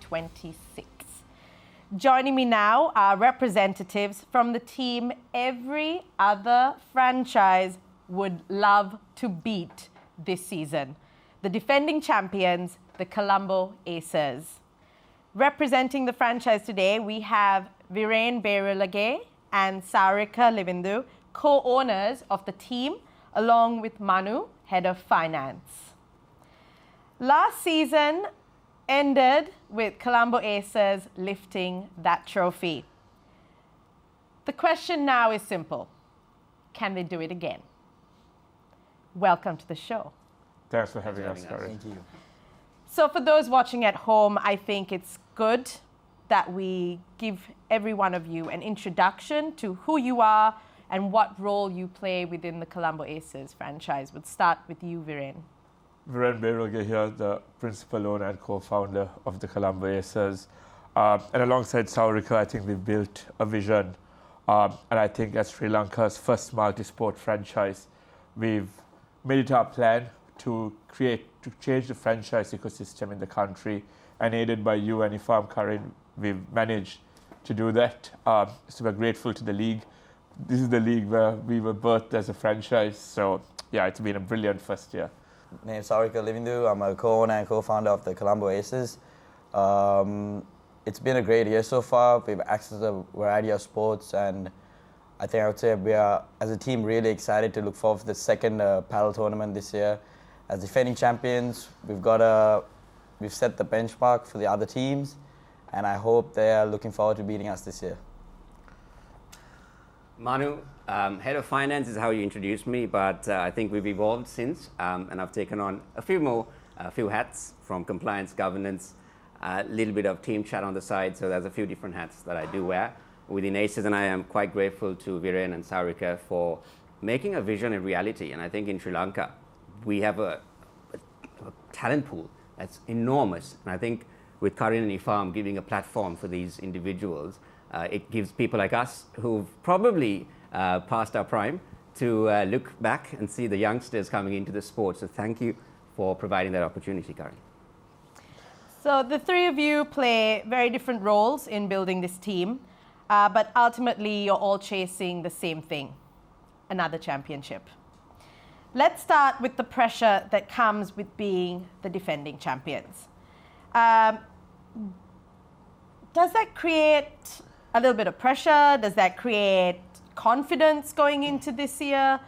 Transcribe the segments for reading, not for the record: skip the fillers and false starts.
2026. Joining me now are representatives from the team every other franchise would love to beat this season. The defending champions, the Colombo Aces. Representing the franchise today, we have Viren Berulage and Sarika Livindu, co-owners of the team, along with Manu, head of finance. Last season ended with Colombo Aces lifting that trophy. The question now is simple. Can they do it again? Welcome to the show. Thanks for having us, Karen. Thank you. So for those watching at home, I think it's good that we give every one of you an introduction to who you are and what role you play within the Colombo Aces franchise. We'll start with you, Viren. Viren Berulage here, the principal owner and co-founder of the Colombo Aces. And alongside Saurika, I think we've built a vision. And I think as Sri Lanka's first multi-sport franchise, we've made it our plan to change the franchise ecosystem in the country. And aided by you and Ifam Karin, we've managed to do that. So we're grateful to the league. This is the league where we were birthed as a franchise. So yeah, it's been a brilliant first year. My name is Sarika Livindu. I'm a co-owner and co-founder of the Colombo Aces. It's been a great year so far. We've accessed a variety of sports, and I think I would say we are, as a team, really excited to look forward to the second Padel tournament this year. As defending champions, we've set the benchmark for the other teams, and I hope they are looking forward to beating us this year. Manu, head of finance is how you introduced me, but I think we've evolved since, and I've taken on a few hats from compliance, governance, a little bit of team chat on the side. So there's a few different hats that I do wear within Aces, and I am quite grateful to Viren and Sarika for making a vision a reality. And I think in Sri Lanka, we have a talent pool that's enormous, and I think with Karin and Ifam giving a platform for these individuals, it gives people like us who've probably past our prime to look back and see the youngsters coming into the sport. So thank you for providing that opportunity, Karin. So the three of you play very different roles in building this team, but ultimately you're all chasing the same thing, another championship. Let's start with the pressure that comes with being the defending champions. Does that create a little bit of pressure? Does that create confidence going into this year?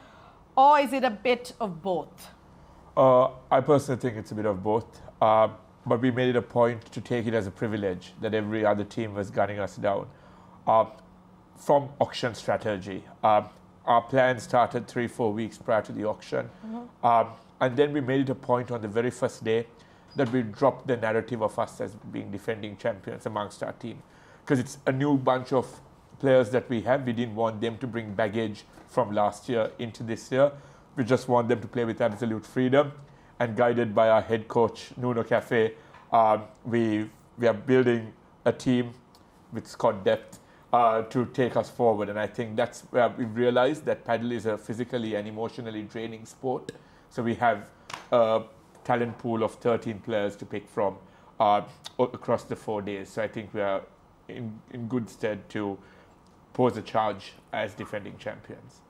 Or is it a bit of both? I personally think it's a bit of both. But we made it a point to take it as a privilege that every other team was gunning us down. From auction strategy, our plan started 3-4 weeks prior to the auction. And then we made it a point on the very first day that we dropped the narrative of us as being defending champions amongst our team. Because it's a new bunch of players that we have. We didn't want them to bring baggage from last year into this year. We just want them to play with absolute freedom. And guided by our head coach, Nuno Cafe, we are building a team with squad depth to take us forward. And I think that's where we've realized that Padel is a physically and emotionally draining sport. So we have a talent pool of 13 players to pick from across the 4 days. So I think we are in good stead to pose a charge as defending champions.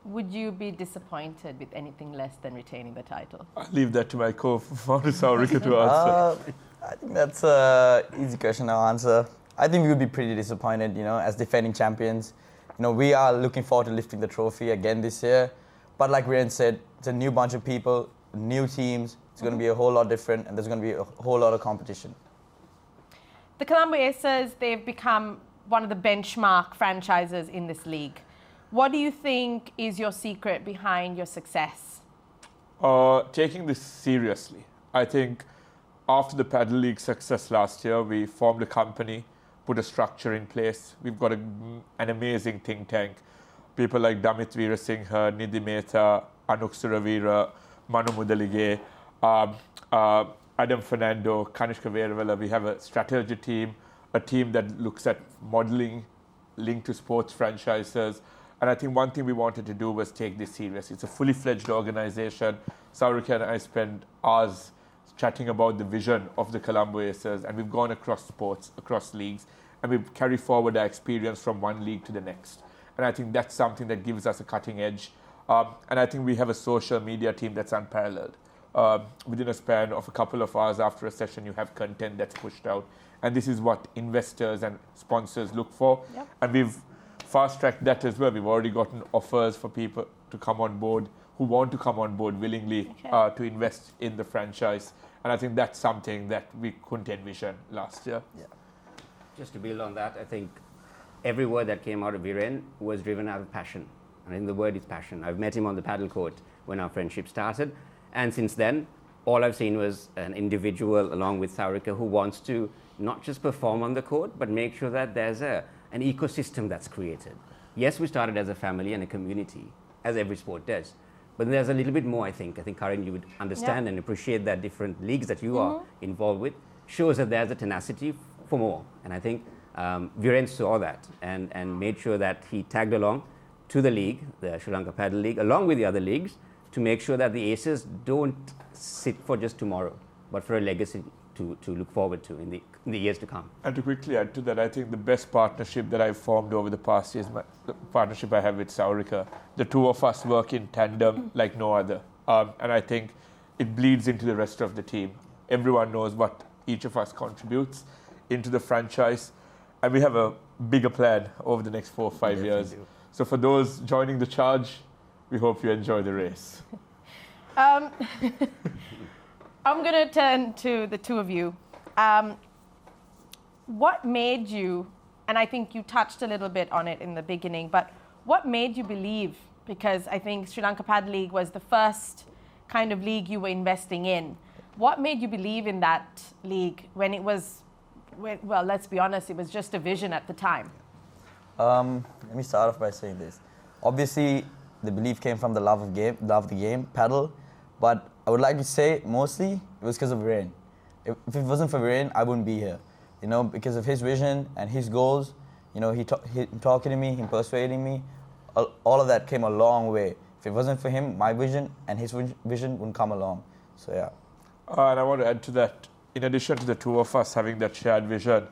Would you be disappointed with anything less than retaining the title? I'll leave that to my co-founder, Saurika, to answer. I think that's an easy question to answer. I think we would be pretty disappointed, as defending champions. We are looking forward to lifting the trophy again this year. But like Viren said, it's a new bunch of people, new teams. It's going to be a whole lot different, and there's going to be a whole lot of competition. The Colombo Aces, they've become one of the benchmark franchises in this league. What do you think is your secret behind your success? Taking this seriously. I think after the Padel League success last year, we formed a company, put a structure in place. We've got an amazing think tank. People like Damit Veerasinghe, Nidhi Mehta, Anuk Suravira, Manu Mudalige, Adam Fernando, Kanishka Veeravala. We have a strategy team, a team that looks at modeling linked to sports franchises. And I think one thing we wanted to do was take this serious. It's a fully fledged organization. Saurika and I spend hours chatting about the vision of the Colombo Aces, and we've gone across sports, across leagues, and we've carried forward our experience from one league to the next. And I think that's something that gives us a cutting edge. And I think we have a social media team that's unparalleled. Within a span of a couple of hours after a session, you have content that's pushed out. And this is what investors and sponsors look for. Yep. And we've fast-tracked that as well. We've already gotten offers for people to come on board who want to come on board willingly to invest in the franchise. And I think that's something that we couldn't envision last year. Yeah. Just to build on that, I think every word that came out of Viren was driven out of passion. And I think the word is passion. I've met him on the paddle court when our friendship started. And since then, all I've seen was an individual along with Saurika who wants to not just perform on the court, but make sure that there's an ecosystem that's created. Yes, we started as a family and a community, as every sport does. But there's a little bit more, I think. I think, Karin, you would understand and appreciate that different leagues that you are involved with shows that there's a tenacity for more. And I think Viren saw that and made sure that he tagged along to the league, the Sri Lanka Padel League, along with the other leagues, to make sure that the Aces don't sit for just tomorrow, but for a legacy to look forward to in the years to come. And to quickly add to that, I think the best partnership that I've formed over the past years, the partnership I have with Saurika, the two of us work in tandem like no other. And I think it bleeds into the rest of the team. Everyone knows what each of us contributes into the franchise. And we have a bigger plan over the next 4 or 5 years. So for those joining the charge, we hope you enjoy the race. I'm going to turn to the two of you. What made you, and I think you touched a little bit on it in the beginning, but what made you believe? Because I think Sri Lanka Padel League was the first kind of league you were investing in. What made you believe in that league when it was, well, let's be honest, it was just a vision at the time? Let me start off by saying this. Obviously, the belief came from the love of the game, paddle. But I would like to say mostly it was because of Viren. If it wasn't for Viren, I wouldn't be here. You know, because of his vision and his goals. You know, him talking to me, him persuading me. All of that came a long way. If it wasn't for him, my vision and his vision wouldn't come along. So yeah. And I want to add to that. In addition to the two of us having that shared vision,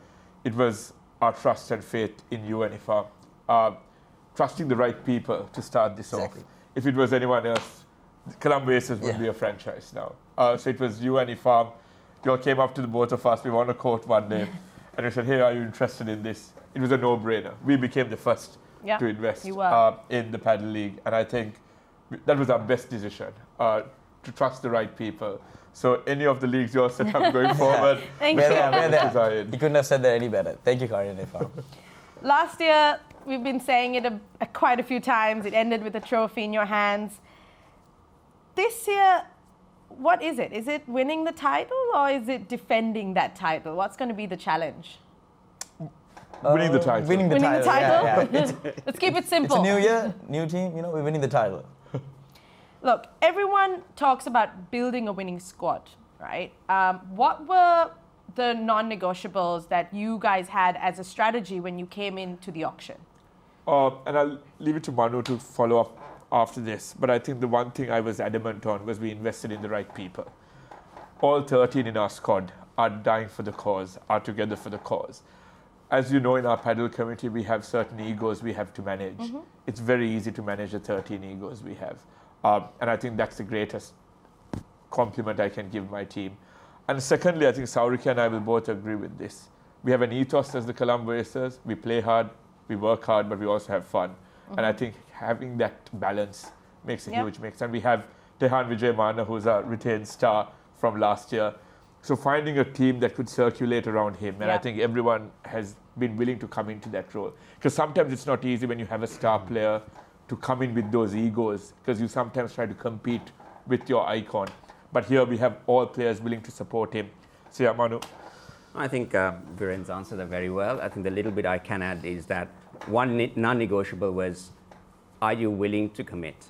it was our trust and faith in you and Ifam. Trusting the right people to start this off. If it was anyone else, Colombo Aces would be a franchise now. So it was you and Ifam. You all came up to the both of us. We were on a court one day. And we said, hey, are you interested in this? It was a no-brainer. We became the first to invest in the Padel League. And I think that was our best decision, to trust the right people. So any of the leagues you all set up going forward, Thank you. We're there. You couldn't have said that any better. Thank you, Karin and Ifam. Last year, we've been saying it quite a few times. It ended with a trophy in your hands. This year, what is it? Is it winning the title or is it defending that title? What's going to be the challenge? winning the title. Winning the title. Yeah. Let's keep it simple. It's a new year, new team. You know, we're winning the title. Look, everyone talks about building a winning squad, right? What were the non-negotiables that you guys had as a strategy when you came into the auction? And I'll leave it to Manu to follow up after this. But I think the one thing I was adamant on was we invested in the right people. All 13 in our squad are dying for the cause, are together for the cause. As you know, in our paddle community, we have certain egos we have to manage. Mm-hmm. It's very easy to manage the 13 egos we have. And I think that's the greatest compliment I can give my team. And secondly, I think Saurika and I will both agree with this. We have an ethos as the Colombo Aces. We play hard, we work hard, but we also have fun. Mm-hmm. And I think having that balance makes a huge mix. And we have Tehan Vijay Mana, who's a retained star from last year. So finding a team that could circulate around him, and I think everyone has been willing to come into that role. Because sometimes it's not easy when you have a star player to come in with those egos, because you sometimes try to compete with your icon. But here we have all players willing to support him. So yeah, Manu. I think Viren's answered that very well. I think the little bit I can add is that one non-negotiable was, are you willing to commit?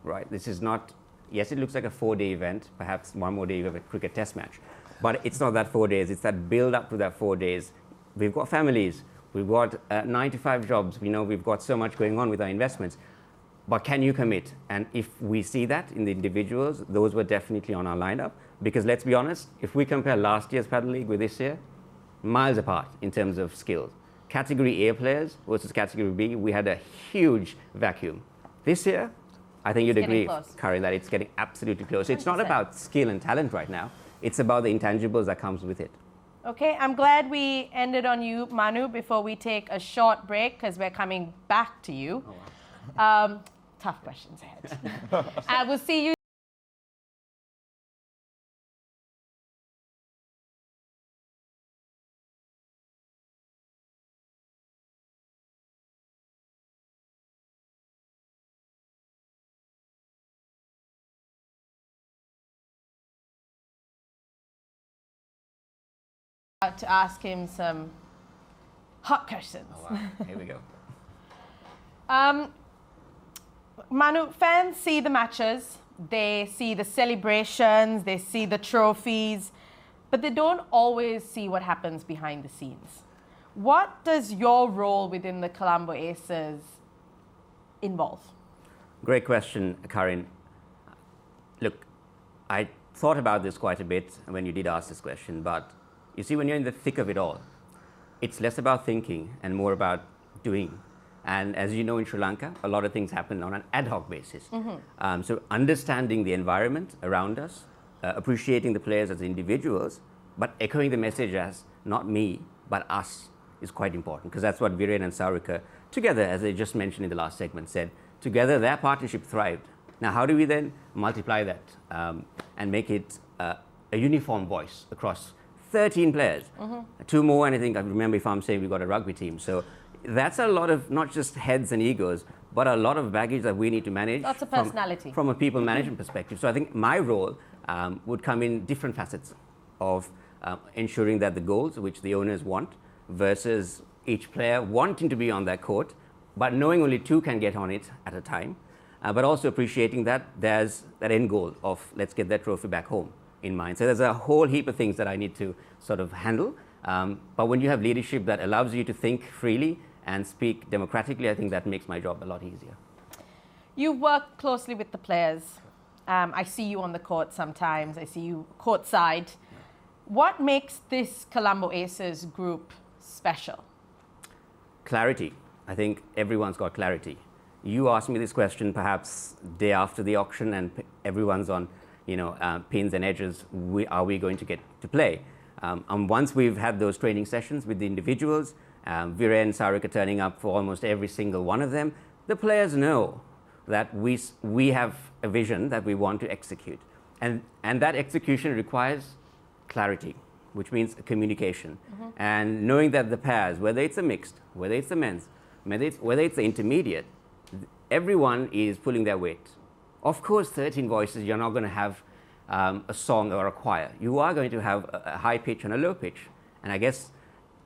Right? This is not, yes, it looks like a 4-day event, perhaps one more day you have a cricket test match. But it's not that 4 days, it's that build up to that 4 days. We've got families, we've got 9 to 5 jobs, we know we've got so much going on with our investments. but can you commit? And if we see that in the individuals, those were definitely on our lineup. Because let's be honest, if we compare last year's Padel League with this year, miles apart in terms of skills. Category A players versus Category B, we had a huge vacuum. This year, I think you'd agree, Karin, that it's getting absolutely close. 100%. It's not about skill and talent right now. It's about the intangibles that comes with it. Okay, I'm glad we ended on you, Manu, before we take a short break, because we're coming back to you. Oh, wow. Tough questions ahead. I will see you. To ask him some hot questions. Oh, wow. Here we go. Manu, fans see the matches, they see the celebrations, they see the trophies, but they don't always see what happens behind the scenes. What does your role within the Colombo Aces involve? Great question, Karin. Look, I thought about this quite a bit when you did ask this question, but you see, when you're in the thick of it all, it's less about thinking and more about doing. And as you know, in Sri Lanka, a lot of things happen on an ad hoc basis. Mm-hmm. So understanding the environment around us, appreciating the players as individuals, but echoing the message as not me, but us is quite important, because that's what Viren and Sarika, together, as I just mentioned in the last segment, said, together their partnership thrived. Now, how do we then multiply that and make it a uniform voice across 13 players, 2 more, and I think I remember if I'm saying we've got a rugby team. So that's a lot of not just heads and egos, but a lot of baggage that we need to manage. Lots of personality. From a people management perspective. So I think my role would come in different facets of ensuring that the goals which the owners want versus each player wanting to be on that court, but knowing only 2 can get on it at a time, but also appreciating that there's that end goal of let's get that trophy back home in mind. So there's a whole heap of things that I need to sort of handle. But when you have leadership that allows you to think freely and speak democratically, I think that makes my job a lot easier. You work closely with the players. I see you on the court sometimes. I see you courtside. What makes this Colombo Aces group special? Clarity. I think everyone's got clarity. You asked me this question perhaps day after the auction and everyone's on pins and edges, are we going to get to play? Once we've had those training sessions with the individuals, Viren and Sarika turning up for almost every single one of them, the players know that we have a vision that we want to execute. And that execution requires clarity, which means communication. Mm-hmm. And knowing that the pairs, whether it's a mixed, whether it's a men's, whether it's the intermediate, everyone is pulling their weight. Of course, 13 voices, you're not going to have a song or a choir. You are going to have a high pitch and a low pitch. And I guess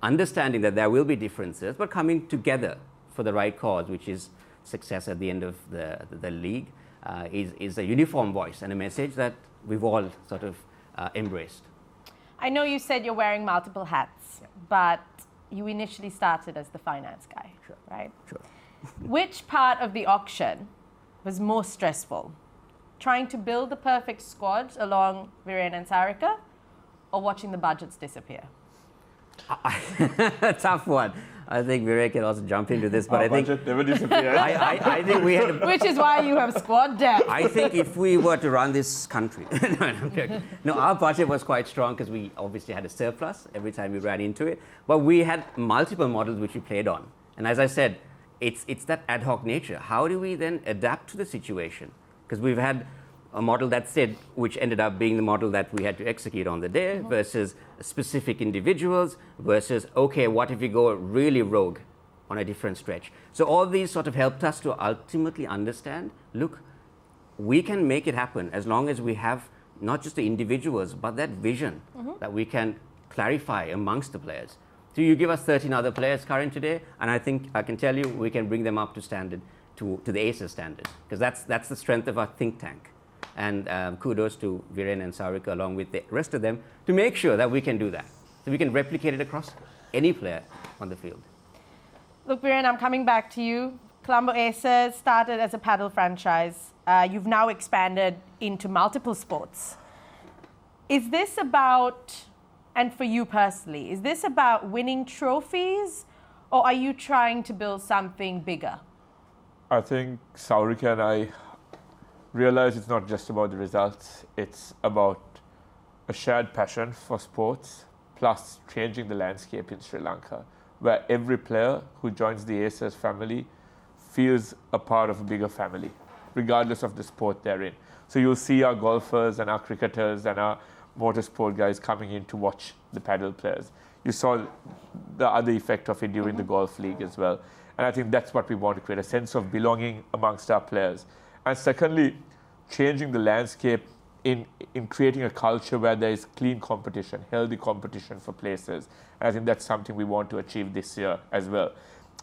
understanding that there will be differences, but coming together for the right cause, which is success at the end of the league, is a uniform voice and a message that we've all sort of embraced. I know you said you're wearing multiple hats, but you initially started as the finance guy, right? Sure. Which part of the auction was more stressful? Trying to build the perfect squad along Viren and Sarika, or watching the budgets disappear? Tough one. I think Viren can also jump into this, but I think budget never disappears. I think we had. Which is why you have squad depth. I think if we were to run this country, no, our budget was quite strong because we obviously had a surplus every time we ran into it, but we had multiple models which we played on, and as I said, it's that ad hoc nature. How do we then adapt to the situation? Because we've had a model that said, which ended up being the model that we had to execute on the day, versus specific individuals, versus, okay, what if we go really rogue on a different stretch? So all these sort of helped us to ultimately understand, look, we can make it happen as long as we have not just the individuals, but that vision that we can clarify amongst the players. So you give us 13 other players, Karin, today, and I think I can tell you we can bring them up to standard, to the ACES standard, because that's the strength of our think tank. And kudos to Viren and Sarika along with the rest of them to make sure that we can do that. So we can replicate it across any player on the field. Look, Viren, I'm coming back to you. Colombo Aces started as a paddle franchise. You've now expanded into multiple sports. Is this about, and for you personally, is this about winning trophies, or are you trying to build something bigger? I think Saurika and I realize it's not just about the results, it's about a shared passion for sports, plus changing the landscape in Sri Lanka, where every player who joins the Aces family feels a part of a bigger family, regardless of the sport they're in. So you'll see our golfers and our cricketers and our motorsport guys coming in to watch the paddle players. You saw the other effect of it during the golf league as well. And I think that's what we want to create, a sense of belonging amongst our players. And secondly, changing the landscape in creating a culture where there is clean competition, healthy competition for places. And I think that's something we want to achieve this year as well.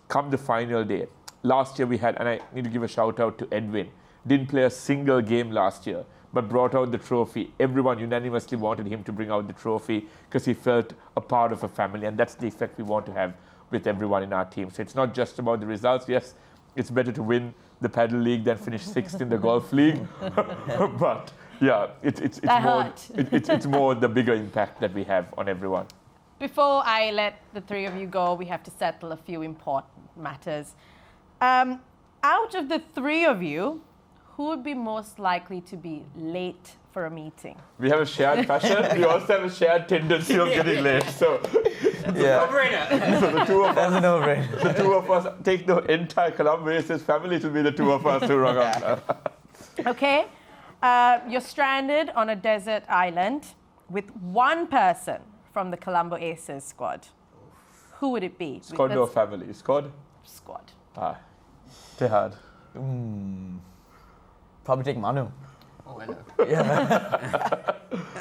Come the final day. Last year we had, and I need to give a shout out to Edwin, didn't play a single game last year, but brought out the trophy. Everyone unanimously wanted him to bring out the trophy because he felt a part of a family, and that's the effect we want to have with everyone in our team. So it's not just about the results. Yes, it's better to win the paddle league than finish 6th in the golf league. But yeah, it's more the bigger impact that we have on everyone. Before I let the three of you go, we have to settle a few important matters. Out of the three of you, who would be most likely to be late for a meeting? We have a shared passion. We also have a shared tendency of getting late. So, Yeah. so the two of That's a us, no-brainer. the two of us take the entire Colombo Aces family to be the two of us who rock up. Okay, you're stranded on a desert island with one person from the Colombo Aces squad. Who would it be? Squad or Let's- family? Squad? Squad. Ah, Tehad. Probably take Manu. Oh, hello.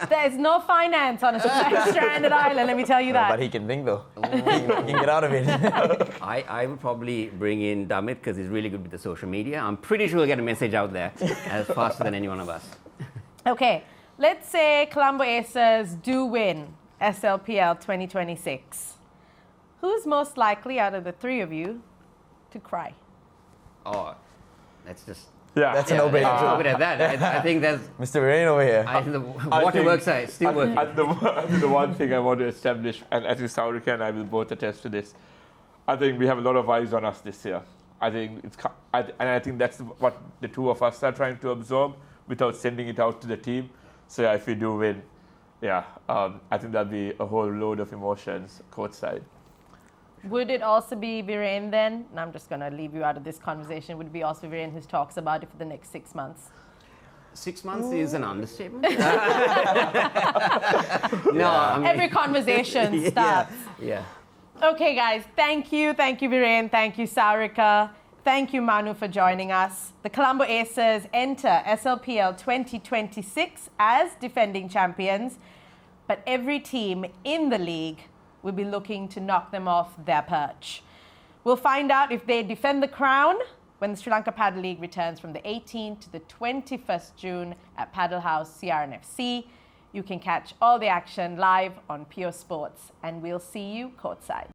There's no finance on a stranded island, let me tell you But that. he can think though. He can get out of it. I would probably bring in Damit because he's really good with the social media. I'm pretty sure he'll get a message out there as faster than any one of us. Okay, let's say Colombo Aces do win SLPL 2026. Who's most likely out of the three of you to cry? Oh, that's just... Yeah. That's a no-brainer. Let's leave it at that. I think that's... Mr. Rain over here. The I waterworks think- are still working. The one thing I want to establish, and I think Saurika and I will both attest to this, I think we have a lot of eyes on us this year. I think I think that's what the two of us are trying to absorb without sending it out to the team. So yeah, if we do win, I think that'll be a whole load of emotions courtside. Would it also be Viren then? And I'm just going to leave you out of this conversation. Would it be also Viren who talks about it for the next 6 months? 6 months is an understatement. No, I mean... Every conversation starts. Yeah. Okay, guys, thank you. Thank you, Viren. Thank you, Sarika. Thank you, Manu, for joining us. The Colombo Aces enter SLPL 2026 as defending champions, but every team in the league will be looking to knock them off their perch. We'll find out if they defend the crown when the Sri Lanka Padel League returns from the 18th to the 21st June at Padel House CRNFC. You can catch all the action live on Pure Sports, and we'll see you courtside.